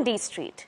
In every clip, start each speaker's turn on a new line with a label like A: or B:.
A: on D Street.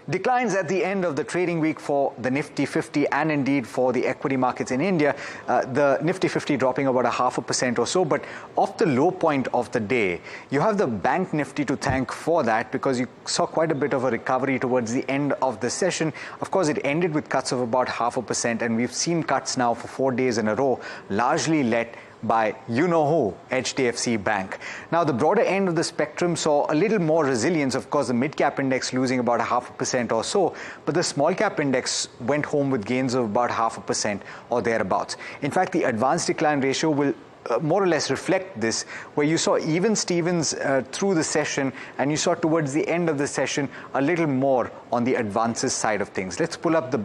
B: Declines at the end of the trading week for the Nifty 50 and indeed for the equity markets in India. The Nifty 50 dropping about 0.5% or so, but off the low point of the day, you have the Bank Nifty to thank for that because you saw quite a bit of a recovery towards the end of the session. Of course, it ended with cuts of about 0.5%, and we've seen cuts now for 4 days in a row, largely led by you-know-who, HDFC Bank. Now, the broader end of the spectrum saw a little more resilience. Of course, the mid-cap index losing about 0.5% or so, but the small-cap index went home with gains of about 0.5% or thereabouts. In fact, the advanced decline ratio will more or less reflect this, where you saw even Stevens through the session, and you saw towards the end of the session a little more on the advances side of things. Let's pull up the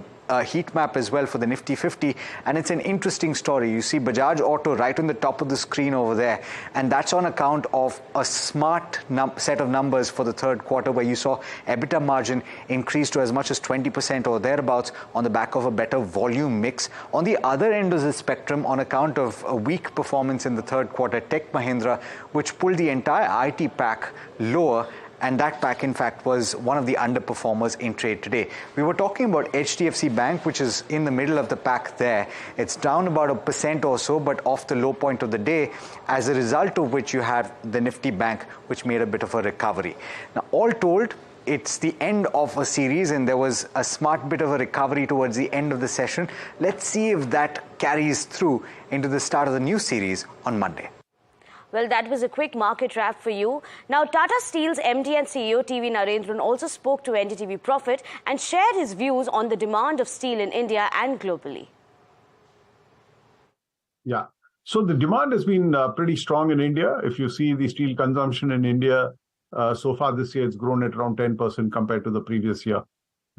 B: heat map as well for the Nifty 50, and it's an interesting story. You see Bajaj Auto right on the top of the screen over there, and that's on account of a smart set of numbers for the third quarter, where you saw EBITDA margin increase to as much as 20% or thereabouts on the back of a better volume mix. On the other end of the spectrum, on account of a weak performance in the third quarter, Tech Mahindra, which pulled the entire IT pack lower, and that pack, in fact, was one of the underperformers in trade today. We were talking about HDFC Bank, which is in the middle of the pack there. It's down about 1% or so, but off the low point of the day, as a result of which you have the Nifty Bank, which made a bit of a recovery. Now, all told, it's the end of a series, and there was a smart bit of a recovery towards the end of the session. Let's see if that carries through into the start of the new series on Monday.
A: Well, that was a quick market wrap for you. Now, Tata Steel's MD and CEO TV Narendran also spoke to NDTV Profit and shared his views on the demand of steel in India and globally.
C: Yeah, so the demand has been pretty strong in India. If you see the steel consumption in India, so far this year, it's grown at around 10% compared to the previous year.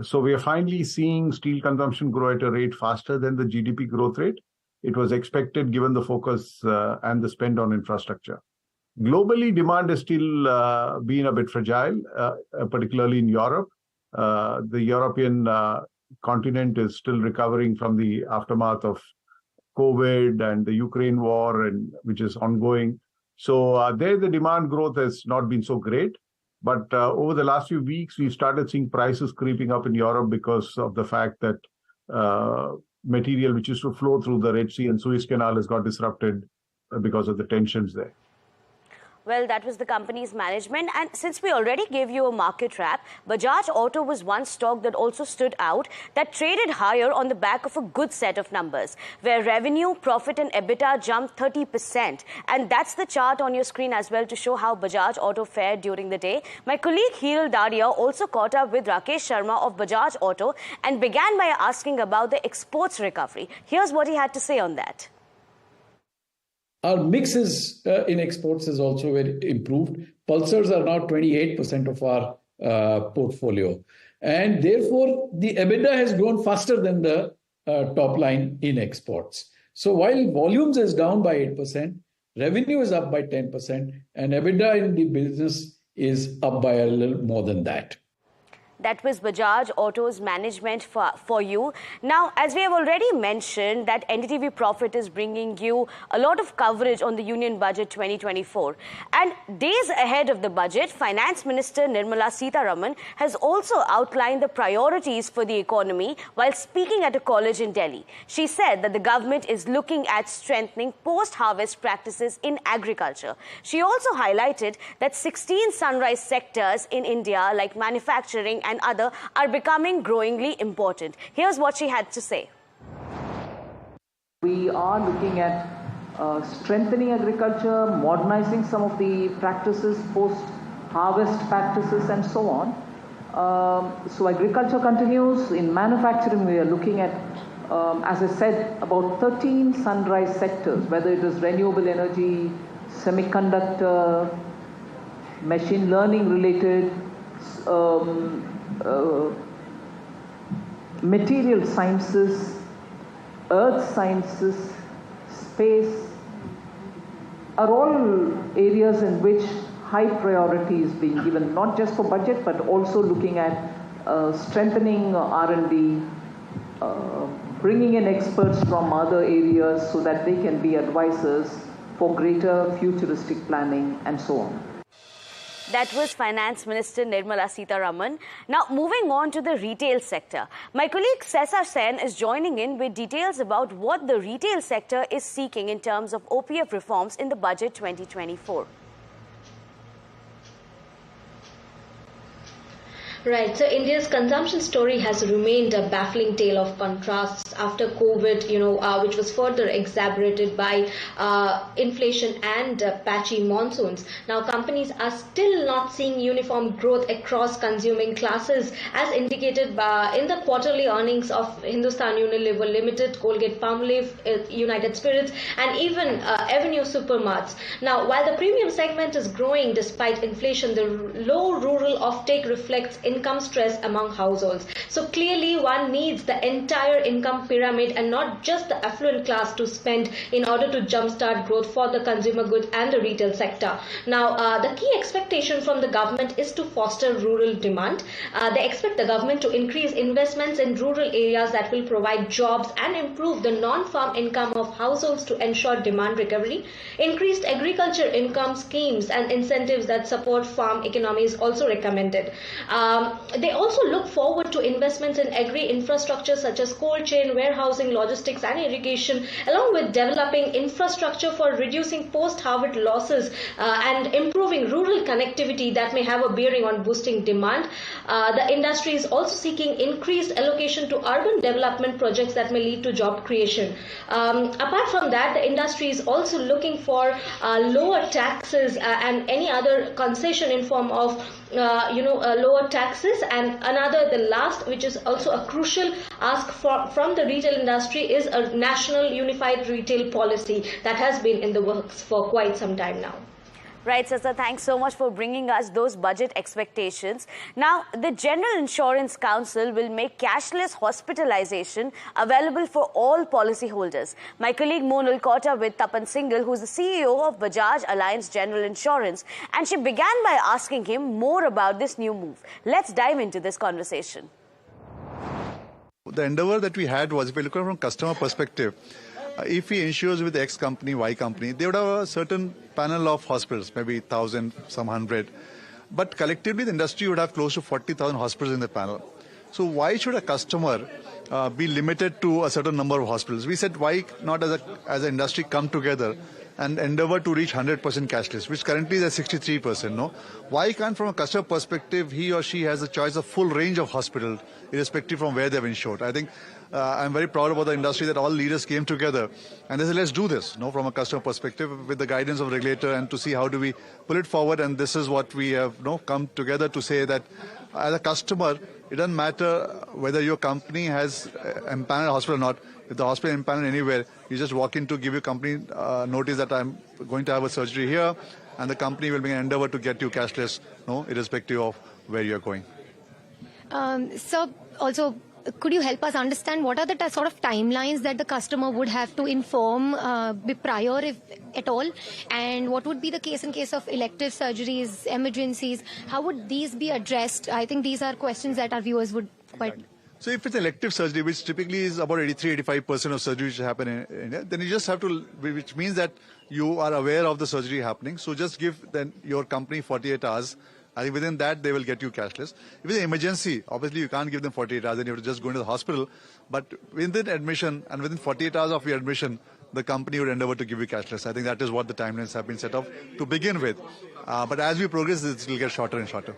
C: So we are finally seeing steel consumption grow at a rate faster than the GDP growth rate. It was expected given the focus and the spend on infrastructure. Globally, demand has still been a bit fragile, particularly in Europe. The European continent is still recovering from the aftermath of COVID and the Ukraine war, which is ongoing. So there, the demand growth has not been so great. But over the last few weeks, we've started seeing prices creeping up in Europe because of the fact that material which used to flow through the Red Sea and Suez Canal has got disrupted because of the tensions there.
A: Well, that was the company's management. And since we already gave you a market wrap, Bajaj Auto was one stock that also stood out, that traded higher on the back of a good set of numbers, where revenue, profit and EBITDA jumped 30%. And that's the chart on your screen as well to show how Bajaj Auto fared during the day. My colleague Hiral Daria also caught up with Rakesh Sharma of Bajaj Auto and began by asking about the exports recovery. Here's what he had to say on that.
D: Our mix in exports is also very improved. Pulsars are now 28% of our portfolio. And therefore, the EBITDA has grown faster than the top line in exports. So while volumes is down by 8%, revenue is up by 10%, and EBITDA in the business is up by a little more than that.
A: That was Bajaj Auto's management for you. Now, as we have already mentioned, that NDTV Profit is bringing you a lot of coverage on the Union Budget 2024. And days ahead of the budget, Finance Minister Nirmala Sitharaman has also outlined the priorities for the economy while speaking at a college in Delhi. She said that the government is looking at strengthening post-harvest practices in agriculture. She also highlighted that 16 sunrise sectors in India, like manufacturing and other, are becoming growingly important. Here's what she had to say.
E: We are looking at strengthening agriculture, modernizing some of the practices, post-harvest practices and so on. So agriculture continues. In manufacturing, we are looking at, as I said, about 13 sunrise sectors, whether it is renewable energy, semiconductor, machine learning related, material sciences, earth sciences, space, are all areas in which high priority is being given, not just for budget, but also looking at strengthening R&D, bringing in experts from other areas so that they can be advisors for greater futuristic planning and so on.
A: That was Finance Minister Nirmala Sitharaman. Now, moving on to the retail sector. My colleague Cesar Sen is joining in with details about what the retail sector is seeking in terms of OPF reforms in the budget 2024.
F: Right. So India's consumption story has remained a baffling tale of contrasts after COVID, which was further exacerbated by inflation and patchy monsoons. Now, companies are still not seeing uniform growth across consuming classes, as indicated by in the quarterly earnings of Hindustan Unilever Limited, Colgate-Palmolive, United Spirits, and even Avenue Supermarts. Now, while the premium segment is growing despite inflation, the low rural offtake reflects income stress among households. So clearly one needs the entire income pyramid and not just the affluent class to spend in order to jumpstart growth for the consumer goods and the retail sector. Now the key expectation from the government is to foster rural demand. They expect the government to increase investments in rural areas that will provide jobs and improve the non-farm income of households to ensure demand recovery. Increased agriculture income schemes and incentives that support farm economy is also recommended. They also look forward to investments in agri-infrastructure such as cold chain, warehousing, logistics and irrigation, along with developing infrastructure for reducing post-harvest losses and improving rural connectivity that may have a bearing on boosting demand. The industry is also seeking increased allocation to urban development projects that may lead to job creation. Apart from that, the industry is also looking for lower taxes and any other concession in form of lower taxes, and the last, which is also a crucial ask from the retail industry, is a national unified retail policy that has been in the works for quite some time now.
A: Right, Sasa, thanks so much for bringing us those budget expectations. Now, the General Insurance Council will make cashless hospitalization available for all policyholders. My colleague Monal caught up with Tapan Singhal, who's the CEO of Bajaj Alliance General Insurance, and she began by asking him more about this new move. Let's dive into this conversation.
G: The endeavor that we had was, if we look at it from customer perspective, if he insures with X company, Y company, they would have a certain panel of hospitals, maybe 1,000, some 100. But collectively, the industry would have close to 40,000 hospitals in the panel. So why should a customer be limited to a certain number of hospitals? We said, why not as an industry come together and endeavor to reach 100% cashless, which currently is at 63%, no? Why can't, from a customer perspective, he or she has a choice of full range of hospitals, irrespective from where they've insured? I think I'm very proud about the industry that all leaders came together and they said, let's do this, no, from a customer perspective, with the guidance of regulator, and to see how do we pull it forward. And this is what we have come together to say, that as a customer, it doesn't matter whether your company has empaneled hospital or not. If the hospital empaneled anywhere, you just walk in to give your company notice that I'm going to have a surgery here, and the company will make an endeavor to get you cashless, irrespective of where you're going.
H: So also, could you help us understand what are the sort of timelines that the customer would have to inform prior, if at all, and what would be the case in case of elective surgeries, emergencies? How would these be addressed? I think these are questions that our viewers would quite...
G: So if it's elective surgery, which typically is about 83-85% of surgeries which happen in India, then you just have to, which means that you are aware of the surgery happening. So just give your company 48 hours. I think within that, they will get you cashless. If it's an emergency, obviously you can't give them 48 hours, then you have to just go into the hospital. But within admission and within 48 hours of your admission, the company would endeavor to give you cashless. I think that is what the timelines have been set up to begin with. But as we progress, it will get shorter and shorter.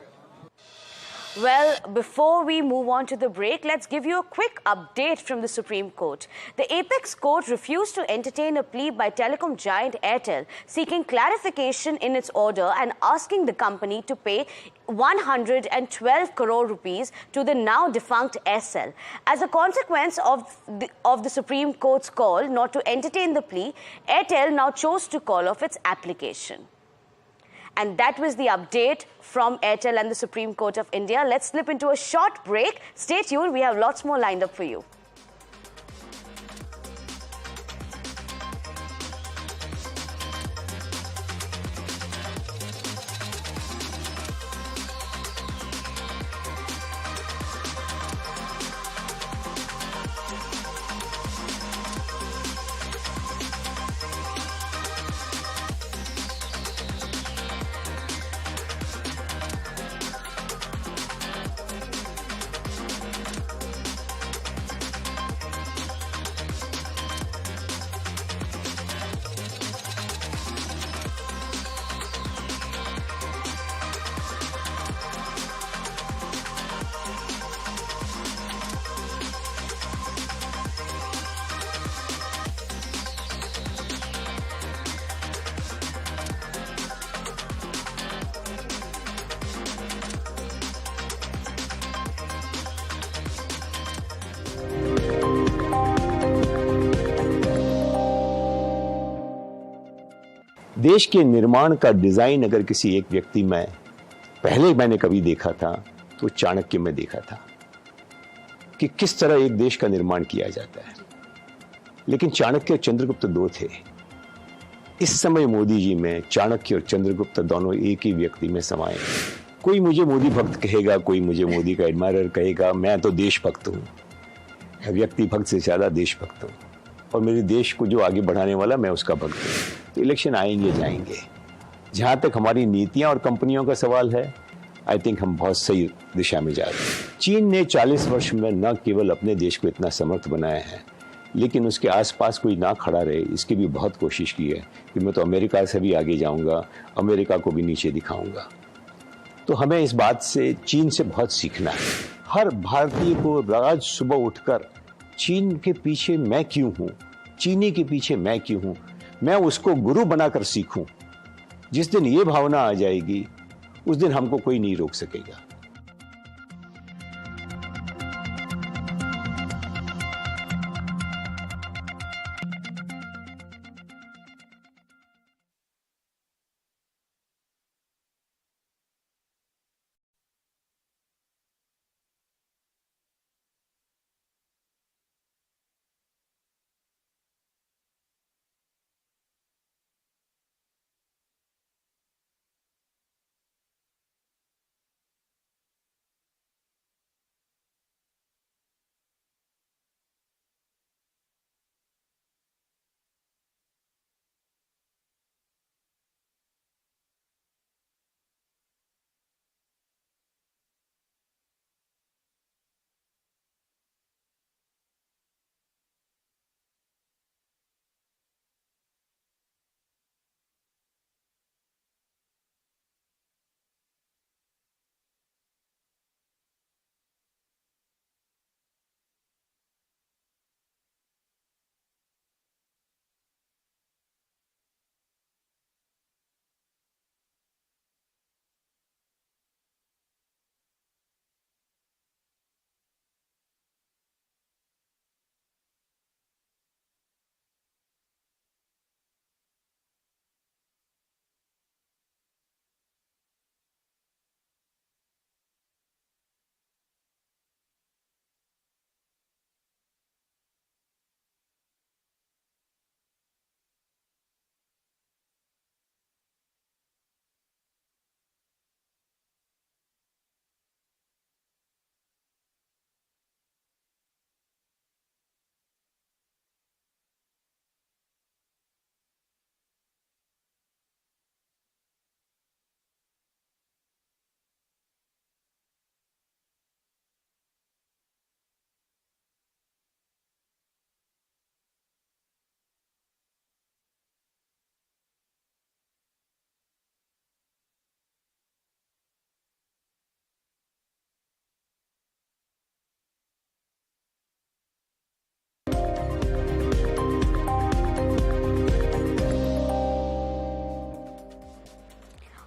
A: Well, before we move on to the break, let's give you a quick update from the Supreme Court. The Apex Court refused to entertain a plea by telecom giant Airtel, seeking clarification in its order and asking the company to pay 112 crore rupees to the now defunct Aircel. As a consequence of the Supreme Court's call not to entertain the plea, Airtel now chose to call off its application. And that was the update from Airtel and the Supreme Court of India. Let's slip into a short break. Stay tuned. We have lots more lined up for you.
I: देश के निर्माण का design अगर किसी एक व्यक्ति में पहले मैंने कभी देखा था तो चाणक्य में देखा था कि किस तरह एक देश का निर्माण किया जाता है। लेकिन चाणक्य और चंद्रगुप्त दो थे। इस समय मोदी जी में चाणक्य और चंद्रगुप्त दोनों एक ही व्यक्ति में समाये। कोई मुझे मोदी भक्त कहेगा, कोई मुझे मोदी का एडमायरर कहेगा, मैं तो देशभक्त हूं। व्यक्ति भक्त से ज्यादा देशभक्त हूं और मेरे देश को जो आगे बढ़ाने वाला मैं उसका भक्त हूं। तो इलेक्शन आएंगे जाएंगे। जहां तक हमारी नीतियां और कंपनियों का सवाल है, आई थिंक हम बहुत सही दिशा में जा रहे हैं। चीन ने 40 वर्ष में न केवल अपने देश को इतना समर्थ बनाया है, लेकिन उसके आसपास कोई ना खड़ा रहे, इसकी भी बहुत कोशिश की है कि मैं तो अमेरिका से भी आगे जाऊंगा, अमेरिका को भी नीचे दिखाऊंगा। तो हमें इस बात से, चीन से बहुत सीखना है। हर भारतीय को रोज सुबह उठकर चीन के पीछे मैं क्यों हूं, चीनी के पीछे मैं क्यों हूं, मैं उसको गुरु बनाकर सीखूं। जिस दिन ये भावना आ जाएगी, उस दिन हमको कोई नहीं रोक सकेगा।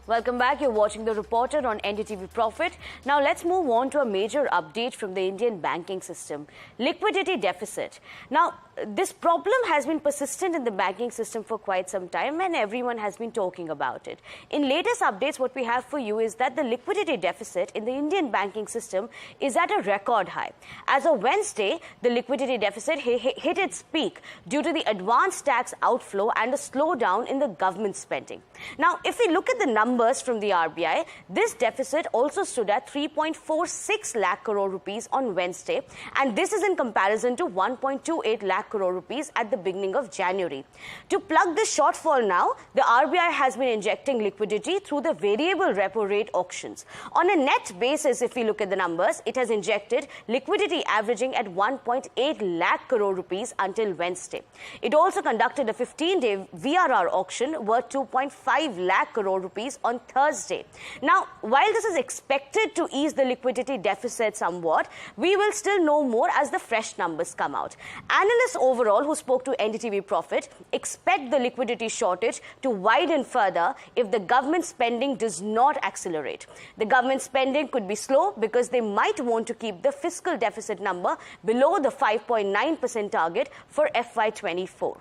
A: Welcome back. You're watching The Reporter on NDTV Profit. Now let's move on to a major update from the Indian banking system. Liquidity deficit. Now, this problem has been persistent in the banking system for quite some time and everyone has been talking about it. In latest updates, what we have for you is that the liquidity deficit in the Indian banking system is at a record high. As of Wednesday, the liquidity deficit hit its peak due to the advanced tax outflow and a slowdown in the government spending. Now, if we look at the numbers from the RBI, this deficit also stood at 3.46 lakh crore rupees on Wednesday, and this is in comparison to 1.28 lakh crore rupees at the beginning of January. To plug this shortfall now, the RBI has been injecting liquidity through the variable repo rate auctions. On a net basis, if we look at the numbers, it has injected liquidity averaging at 1.8 lakh crore rupees until Wednesday. It also conducted a 15-day VRR auction worth 2.5 lakh crore rupees on Thursday. Now, while this is expected to ease the liquidity deficit somewhat, we will still know more as the fresh numbers come out. Analysts overall who spoke to NDTV Profit expect the liquidity shortage to widen further if the government spending does not accelerate. The government spending could be slow because they might want to keep the fiscal deficit number below the 5.9% target for FY24.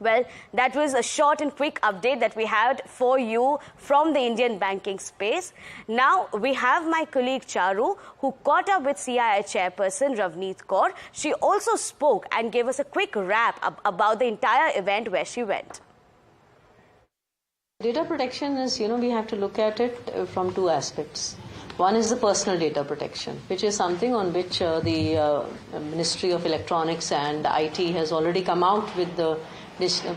A: Well, that was a short and quick update that we had for you from the Indian banking space. Now, we have my colleague Charu, who caught up with CII chairperson Ravneet Kaur. She also spoke and gave us a quick wrap about the entire event where she went.
J: Data protection is, we have to look at it from two aspects. One is the personal data protection, which is something on which the Ministry of Electronics and IT has already come out with the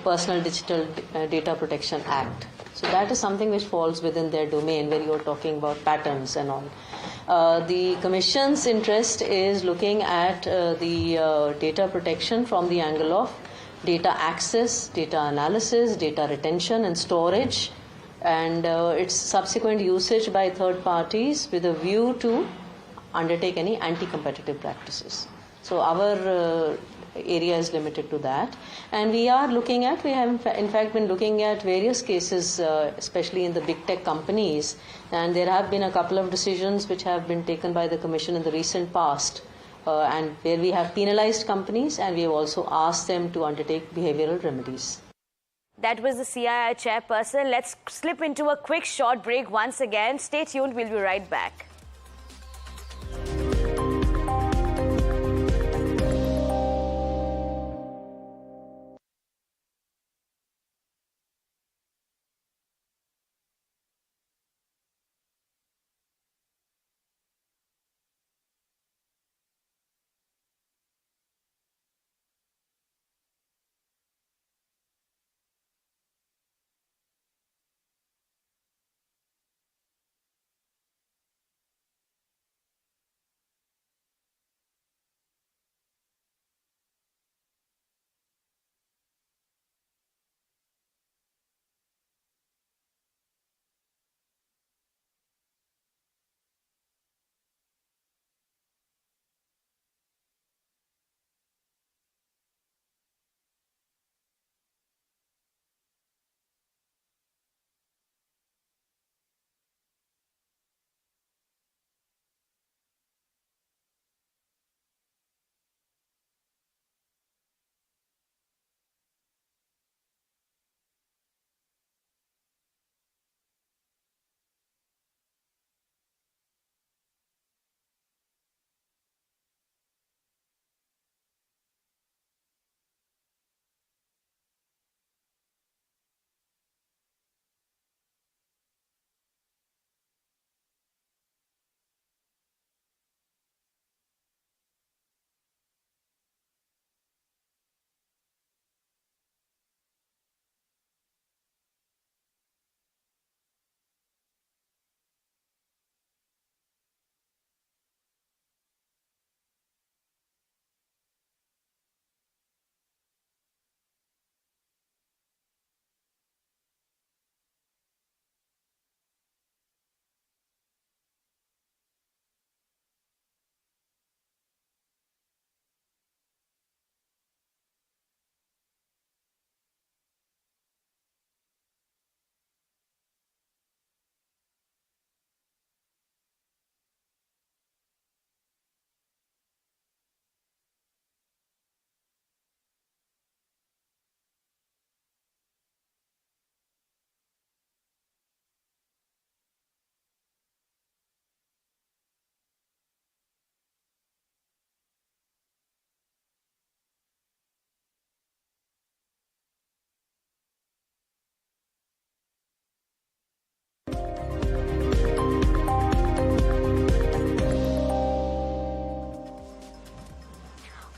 J: Personal Digital Data Protection Act. So that is something which falls within their domain where you're talking about patents and all. The Commission's interest is looking at the data protection from the angle of data access, data analysis, data retention and storage, and its subsequent usage by third parties with a view to undertake any anti-competitive practices. So our area is limited to that, and we have in fact been looking at various cases, especially in the big tech companies, and there have been a couple of decisions which have been taken by the Commission in the recent past, and where we have penalized companies and we have also asked them to undertake behavioral remedies.
A: That was the CII chairperson. Let's slip into a quick short break once again. Stay tuned, we'll be right back.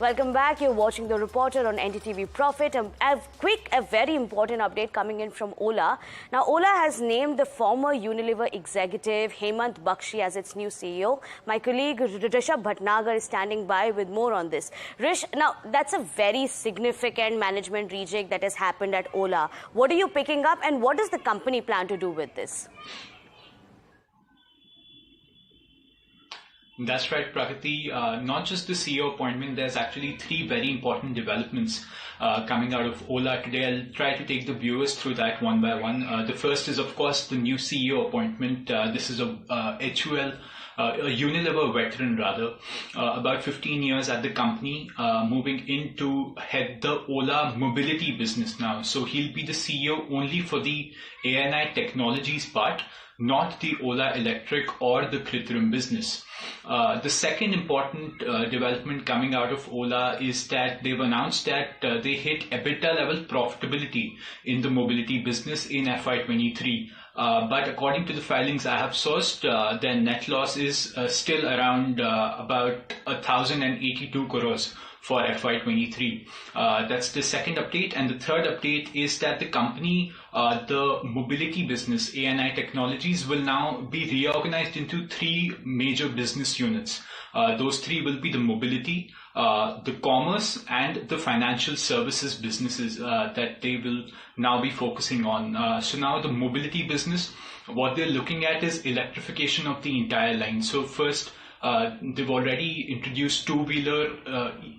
A: Welcome back. You're watching The Reporter on NDTV Profit. A very important update coming in from Ola. Now, Ola has named the former Unilever executive Hemant Bakshi as its new CEO. My colleague Rishabh Bhatnagar is standing by with more on this. Rish, now that's a very significant management rejig that has happened at Ola. What are you picking up, and what does the company plan to do with this?
K: That's right, Prakriti. Not just the CEO appointment, there's actually 3 very important developments coming out of Ola today. I'll try to take the viewers through that one by one. The first is, of course, the new CEO appointment. This is a HUL, a Unilever veteran rather, about 15 years at the company, moving in to head the Ola mobility business now. So he'll be the CEO only for the ANI technologies part, not the Ola Electric or the Kritrim business. The second important development coming out of Ola is that they've announced that they hit EBITDA level profitability in the mobility business in FY23. But according to the filings I have sourced, their net loss is still around about 1,082 crores for FY23. That's the second update. And the third update is that the company, the mobility business, ANI Technologies, will now be reorganized into 3 major business units. Those 3 will be the mobility, the commerce, and the financial services businesses that they will now be focusing on. So now the mobility business, what they're looking at is electrification of the entire line. So first, they've already introduced 2-wheeler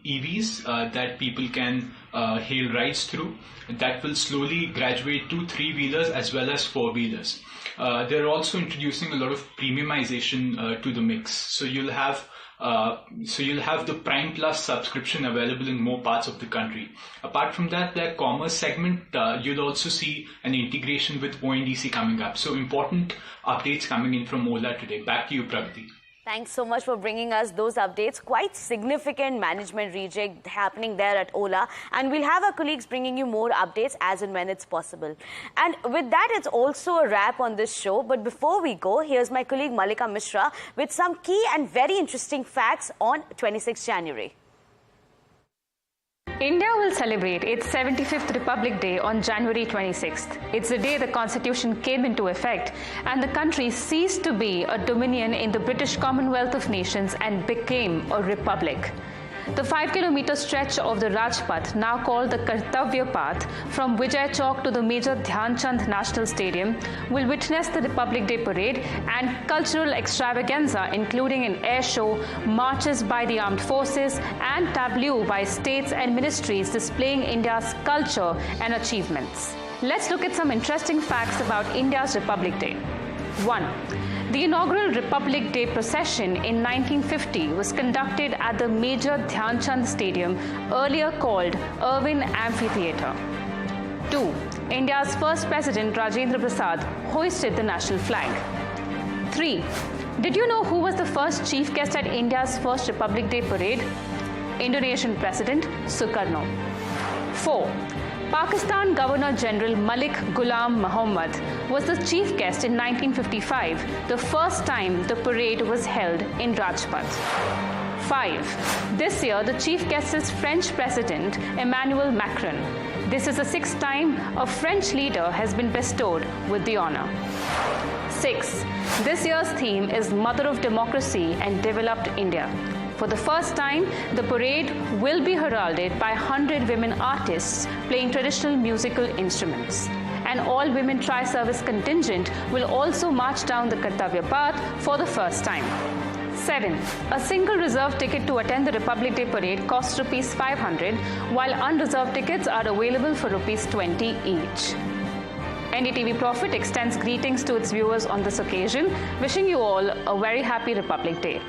K: EVs that people can hail rides through. That will slowly graduate to 3-wheelers as well as 4-wheelers. They're also introducing a lot of premiumization to the mix. So you'll have the Prime Plus subscription available in more parts of the country. Apart from that, their commerce segment, you'll also see an integration with ONDC coming up. So important updates coming in from Ola today. Back to you, Pragati.
A: Thanks so much for bringing us those updates. Quite significant management rejig happening there at Ola. And we'll have our colleagues bringing you more updates as and when it's possible. And with that, it's also a wrap on this show. But before we go, here's my colleague Malika Mishra with some key and very interesting facts on 26 January.
L: India will celebrate its 75th Republic Day on January 26th. It's the day the Constitution came into effect and the country ceased to be a dominion in the British Commonwealth of Nations and became a republic. The 5-kilometer stretch of the Rajpath, now called the Kartavya Path, from Vijay Chowk to the Major Dhyan Chand National Stadium, will witness the Republic Day parade and cultural extravaganza, including an air show, marches by the armed forces, and tableau by states and ministries displaying India's culture and achievements. Let's look at some interesting facts about India's Republic Day. 1. The inaugural Republic Day procession in 1950 was conducted at the Major Dhyan Chand Stadium, earlier called Irwin Amphitheatre. 2. India's first president, Rajendra Prasad, hoisted the national flag. 3. Did you know who was the first chief guest at India's first Republic Day parade? Indonesian President Sukarno. 4. Pakistan Governor-General Malik Ghulam Muhammad was the chief guest in 1955, the first time the parade was held in Rajpath. 5. This year, the chief guest is French President Emmanuel Macron. This is the 6th time a French leader has been bestowed with the honor. 6. This year's theme is Mother of Democracy and Developed India. For the first time, the parade will be heralded by 100 women artists playing traditional musical instruments. An all-women tri-service contingent will also march down the Kartavya Path for the first time. 7. A single reserved ticket to attend the Republic Day parade costs Rs 500, while unreserved tickets are available for Rs 20 each. NDTV Profit extends greetings to its viewers on this occasion, wishing you all a very happy Republic Day.